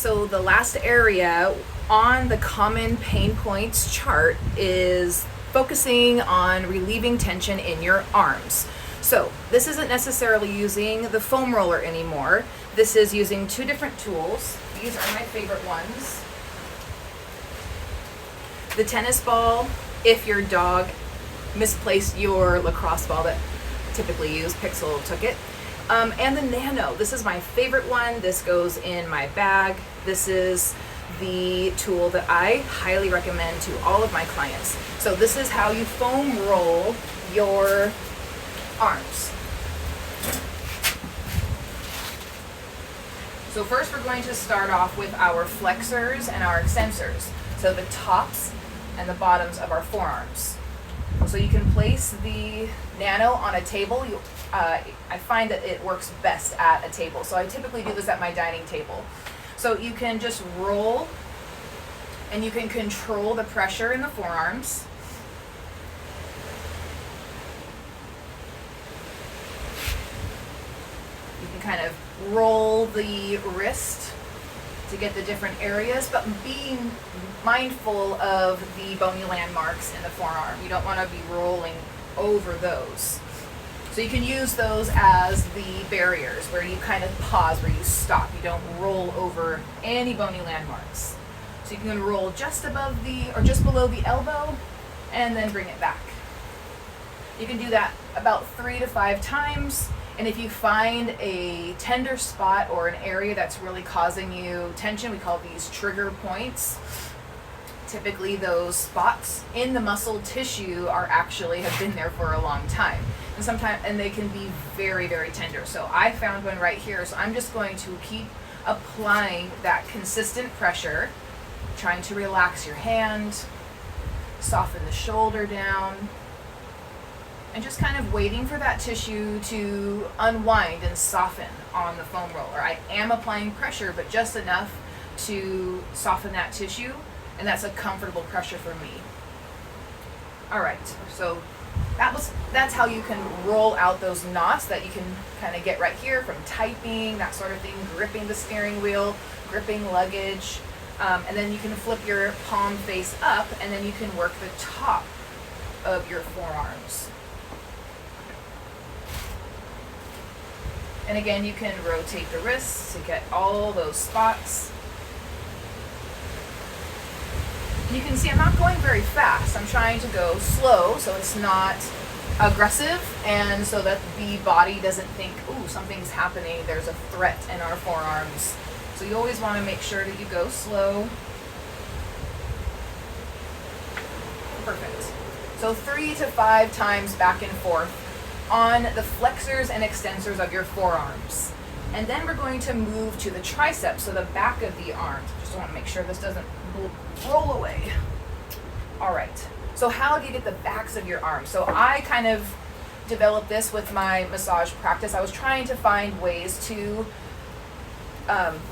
So the last area on the common pain points chart is focusing on relieving tension in your arms. So this isn't necessarily using the foam roller anymore. This is using two different tools. These are my favorite ones. The tennis ball, if your dog misplaced your lacrosse ball that I typically use, Pixel took it. And the Nano, this is my favorite one. This goes in my bag. This is the tool that I highly recommend to all of my clients. So this is how you foam roll your arms. So first we're going to start off with our flexors and our extensors. So the tops and the bottoms of our forearms. So you can place the Nano on a table. I find that it works best at a table. So I typically do this at my dining table. So you can just roll and you can control the pressure in the forearms. You can kind of roll the wrist to get the different areas, but being mindful of the bony landmarks in the forearm. You don't want to be rolling over those. So you can use those as the barriers where you kind of pause, where you stop. You don't roll over any bony landmarks. So you can roll just above or just below the elbow and then bring it back. You can do that about 3 to 5 times. And if you find a tender spot or an area that's really causing you tension, we call these trigger points. Typically those spots in the muscle tissue have been there for a long time. And they can be very, very tender. So I found one right here. So I'm just going to keep applying that consistent pressure, trying to relax your hand, soften the shoulder down, and just kind of waiting for that tissue to unwind and soften on the foam roller. I am applying pressure, but just enough to soften that tissue, and that's a comfortable pressure for me. All right, so that's how you can roll out those knots that you can kind of get right here from typing, that sort of thing, gripping the steering wheel, gripping luggage, and then you can flip your palm face up, and then you can work the top of your forearms. And again, you can rotate the wrists to get all those spots. You can see I'm not going very fast. I'm trying to go slow so it's not aggressive, and so that the body doesn't think, ooh, something's happening, there's a threat in our forearms. So you always want to make sure that you go slow. Perfect. So 3 to 5 times back and forth on the flexors and extensors of your forearms. And then we're going to move to the triceps, so the back of the arms. Just want to make sure this doesn't roll away. All right, so how do you get the backs of your arms? So I kind of developed this with my massage practice. I was trying to find ways to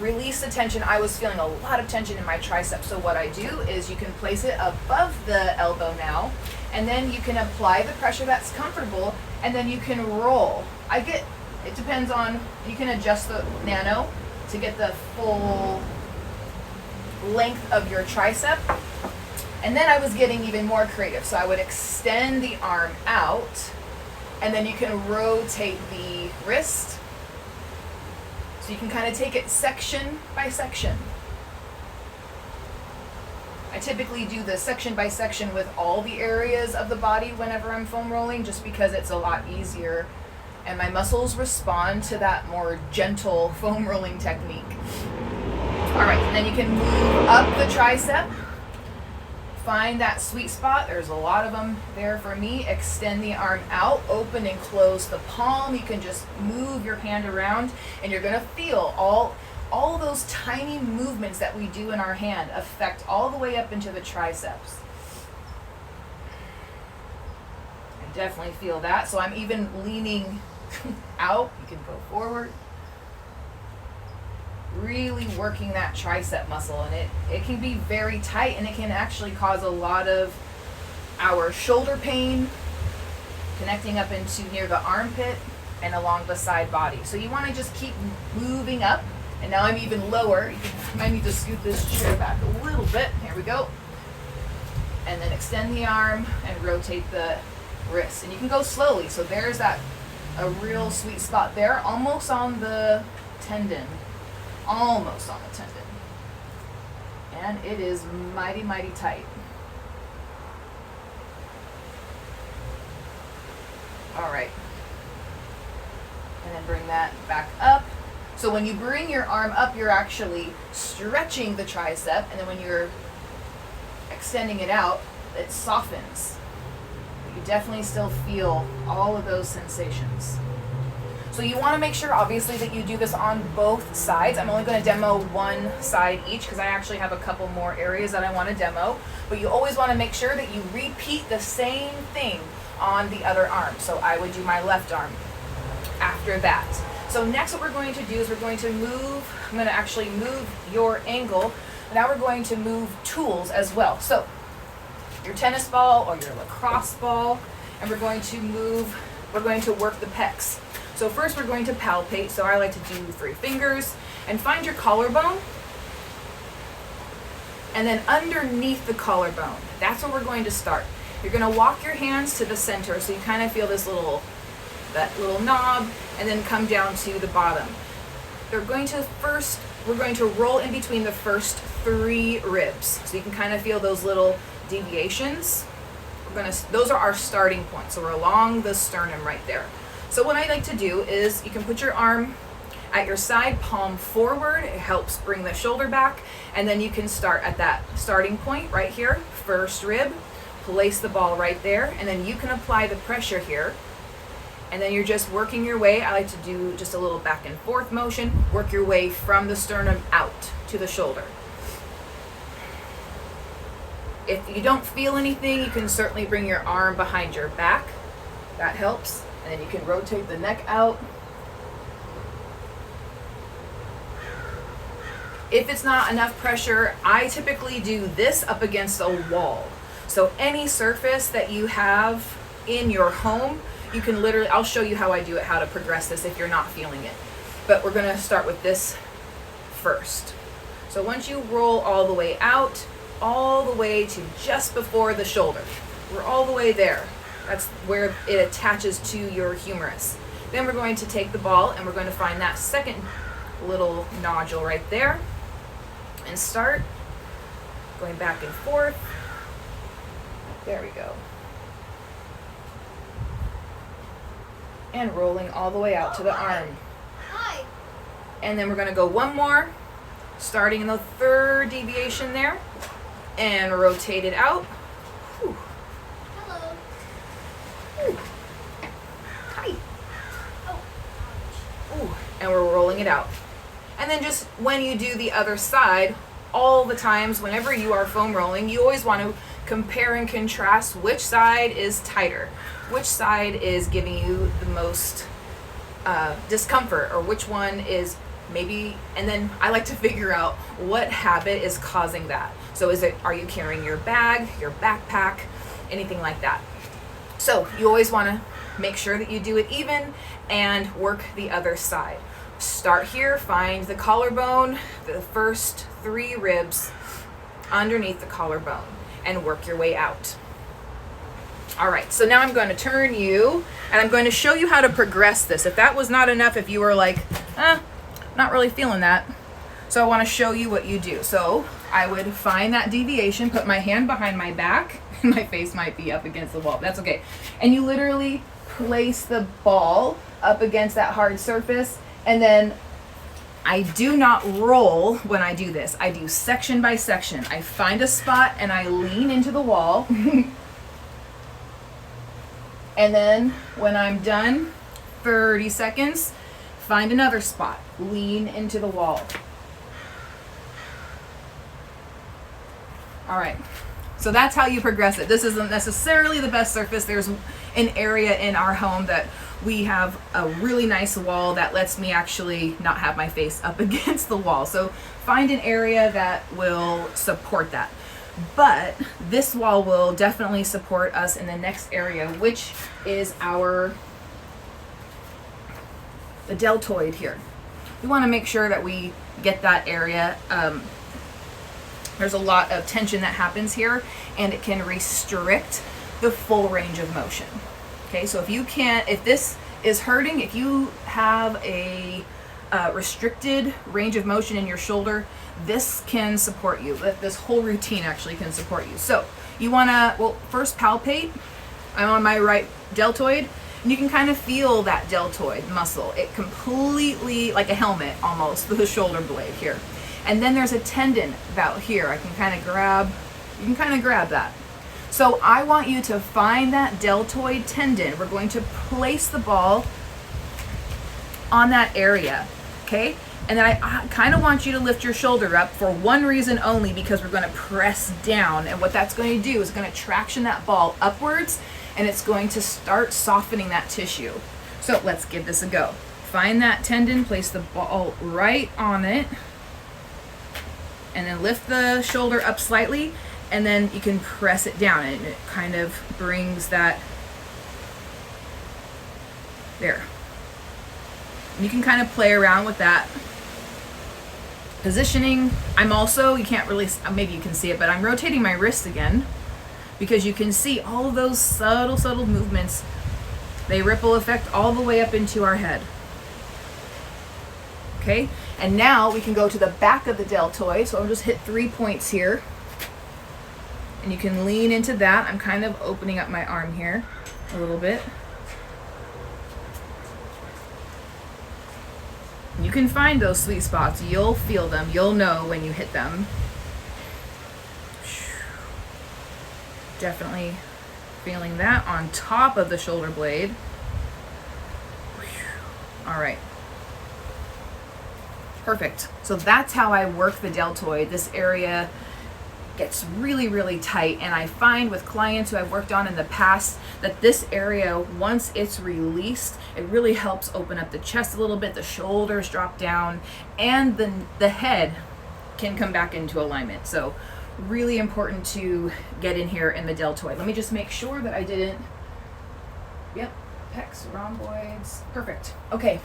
release the tension. I was feeling a lot of tension in my triceps. So what I do is you can place it above the elbow now, and then you can apply the pressure that's comfortable, and then you can roll. It depends on, you can adjust the Nano to get the full length of your tricep. And then I was getting even more creative. So I would extend the arm out, and then you can rotate the wrist. So you can kind of take it section by section. I typically do the section by section with all the areas of the body whenever I'm foam rolling, just because it's a lot easier and my muscles respond to that more gentle foam rolling technique. All right, and then you can move up the tricep, find that sweet spot. There's a lot of them there for me. Extend the arm out, open and close the palm. You can just move your hand around, and you're gonna feel all those tiny movements that we do in our hand affect all the way up into the triceps. I definitely feel that. So I'm even leaning out. You can go forward. Really working that tricep muscle, and it can be very tight, and it can actually cause a lot of our shoulder pain, connecting up into near the armpit and along the side body. So you want to just keep moving up And now I'm even lower. You might need to scoot this chair back a little bit. Here we go. And then extend the arm and rotate the wrist. And you can go slowly. So there's that, a real sweet spot there, almost on the tendon. Almost on the tendon. And it is mighty, mighty tight. All right. And then bring that back up. So when you bring your arm up, you're actually stretching the tricep, and then when you're extending it out, it softens. But you definitely still feel all of those sensations. So you want to make sure, obviously, that you do this on both sides. I'm only going to demo one side each because I actually have a couple more areas that I want to demo. But you always want to make sure that you repeat the same thing on the other arm. So I would do my left arm after that. So next what we're going to do is we're going to move, I'm going to actually move your angle. Now we're going to move tools as well. So your tennis ball or your lacrosse ball, and we're going to work the pecs. So first we're going to palpate. So I like to do 3 fingers and find your collarbone. And then underneath the collarbone, that's where we're going to start. You're going to walk your hands to the center so you kind of feel this that little knob, and then come down to the bottom. We're going to roll in between the first 3 ribs. So you can kind of feel those little deviations. Those are our starting points. So we're along the sternum right there. So what I like to do is you can put your arm at your side, palm forward. It helps bring the shoulder back. And then you can start at that starting point right here, first rib. Place the ball right there, and then you can apply the pressure here. And then you're just working your way. I like to do just a little back and forth motion. Work your way from the sternum out to the shoulder. If you don't feel anything, you can certainly bring your arm behind your back. That helps. And then you can rotate the neck out. If it's not enough pressure, I typically do this up against a wall. So any surface that you have in your home, you can literally, I'll show you how I do it, how to progress this if you're not feeling it. But we're gonna start with this first. So once you roll all the way out, all the way to just before the shoulder. We're all the way there. That's where it attaches to your humerus. Then we're going to take the ball and we're going to find that second little nodule right there and start going back and forth. There we go. And rolling all the way out to the arm. Hi. And then we're going to go one more, starting in the 3rd deviation there, and rotate it out. Whew. Hello. Ooh. Hi. Oh. Ooh. And we're rolling it out. And then just when you do the other side, all the times, whenever you are foam rolling, you always want to compare and contrast which side is tighter, which side is giving you the most discomfort, or which one is maybe, and then I like to figure out what habit is causing that. So are you carrying your bag, your backpack, anything like that? So you always want to make sure that you do it even and work the other side. Start here, find the collarbone, the first 3 ribs underneath the collarbone, and work your way out. All right, so now I'm going to turn you, and I'm going to show you how to progress this. If that was not enough, if you were like, not really feeling that, so I want to show you what you do. So I would find that deviation, put my hand behind my back, my face might be up against the wall, that's okay. And you literally place the ball up against that hard surface, and then I do not roll when I do this. I do section by section. I find a spot and I lean into the wall. And then when I'm done, 30 seconds, find another spot. Lean into the wall. All right. So that's how you progress it. This isn't necessarily the best surface. There's an area in our home that we have a really nice wall that lets me actually not have my face up against the wall. So find an area that will support that. But this wall will definitely support us in the next area, which is the deltoid here. We want to make sure that we get that area. There's a lot of tension that happens here, and it can restrict the full range of motion. Okay, so if this is hurting, if you have a restricted range of motion in your shoulder, this can support you. This whole routine actually can support you. So you wanna, first palpate. I'm on my right deltoid, and you can kind of feel that deltoid muscle. It completely, like a helmet almost, the shoulder blade here. And then there's a tendon about here. You can kind of grab that. So I want you to find that deltoid tendon. We're going to place the ball on that area, okay? And then I kind of want you to lift your shoulder up for one reason only, because we're going to press down. And what that's going to do is going to traction that ball upwards, and it's going to start softening that tissue. So let's give this a go. Find that tendon, place the ball right on it, and then lift the shoulder up slightly, and then you can press it down, and it kind of brings that there. And you can kind of play around with that positioning. I'm also, you can't really, maybe you can see it, but I'm rotating my wrist again, because you can see all of those subtle movements. They ripple effect all the way up into our head. Okay, and now we can go to the back of the deltoid. So I'll just hit 3 points here, and you can lean into that. I'm kind of opening up my arm here a little bit. You can find those sweet spots. You'll feel them. You'll know when you hit them. Definitely feeling that on top of the shoulder blade. All right. Perfect. So that's how I work the deltoid. This area gets really tight, and I find with clients who I've worked on in the past that this area, once it's released, it really helps open up the chest a little bit, the shoulders drop down, and the head can come back into alignment. So really important to get in here in the deltoid. Let me just make sure that I didn't, yep, pecs, rhomboids, perfect. Okay,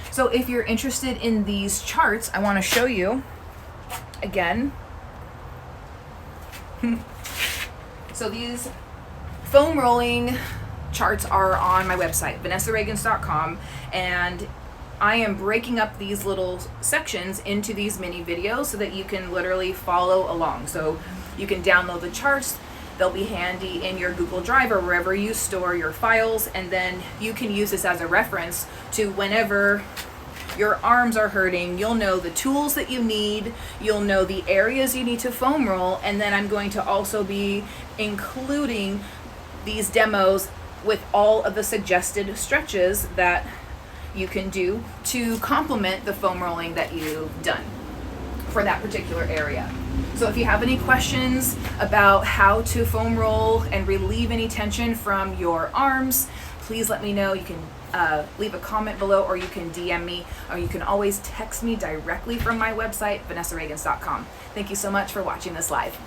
so if you're interested in these charts, I want to show you again. So these foam rolling charts are on my website, vanessareagans.com, and I am breaking up these little sections into these mini videos so that you can literally follow along. So you can download the charts. They'll be handy in your Google Drive or wherever you store your files, and then you can use this as a reference to whenever your arms are hurting. You'll know the tools that you need, you'll know the areas you need to foam roll, and then I'm going to also be including these demos with all of the suggested stretches that you can do to complement the foam rolling that you've done for that particular area. So if you have any questions about how to foam roll and relieve any tension from your arms, please let me know. You can leave a comment below, or you can DM me, or you can always text me directly from my website, vanessareagans.com. Thank you so much for watching this live.